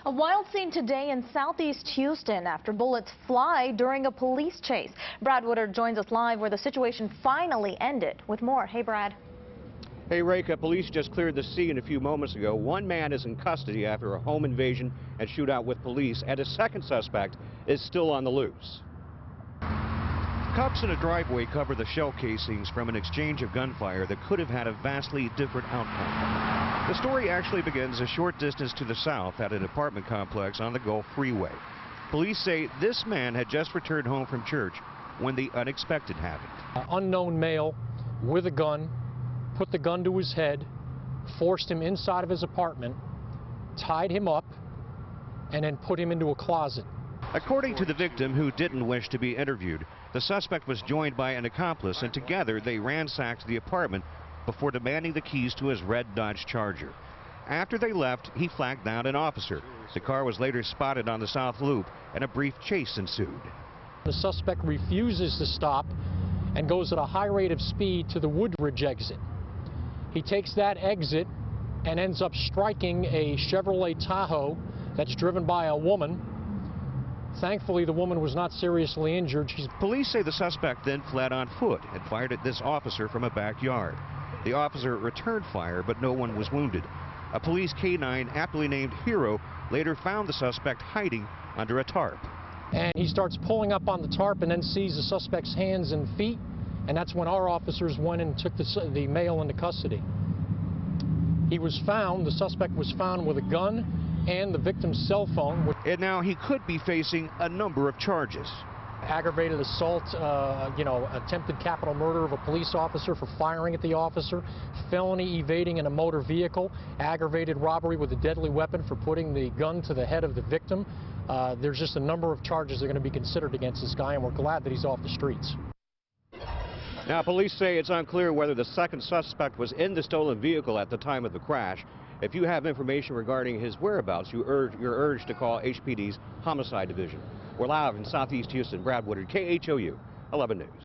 A wild scene today in southeast Houston after bullets fly during a police chase. Brad Woodard joins us live where the situation finally ended with more. Hey, Brad. Hey, Reka, police just cleared the scene a few moments ago. One man is in custody after a home invasion and shootout with police, and a second suspect is still on the loose. Cops in a driveway cover the shell casings from an exchange of gunfire that could have had a vastly different outcome. The story actually begins a short distance to the south at an apartment complex on the Gulf Freeway. Police say this man had just returned home from church when the unexpected happened. An unknown male with a gun put the gun to his head, forced him inside of his apartment, tied him up, and then put him into a closet. According to the victim, who didn't wish to be interviewed, the suspect was joined by an accomplice, and together they ransacked the apartment before demanding the keys to his red Dodge Charger. After they left, he flagged down an officer. The car was later spotted on the South Loop, and a brief chase ensued. The suspect refuses to stop and goes at a high rate of speed to the Woodridge exit. He takes that exit and ends up striking a Chevrolet Tahoe that's driven by a woman. Thankfully, the woman was not seriously injured. Police say the suspect then fled on foot and fired at this officer from a backyard. The officer returned fire, but no one was wounded. A police K9, aptly named Hero, later found the suspect hiding under a tarp. And he starts pulling up on the tarp and then sees the suspect's hands and feet, and that's when our officers went and took the male into custody. The suspect was found with a gun and the victim's cell phone. And now he could be facing a number of charges. Aggravated assault, attempted capital murder of a police officer for firing at the officer, felony evading in a motor vehicle, aggravated robbery with a deadly weapon for putting the gun to the head of the victim. There's just a number of charges that are going to be considered against this guy, and we're glad that he's off the streets. Now, police say it's unclear whether the second suspect was in the stolen vehicle at the time of the crash. If you have information regarding his whereabouts, you're urged to call HPD's Homicide Division. We're live in Southeast Houston. Brad Woodard, KHOU 11 News.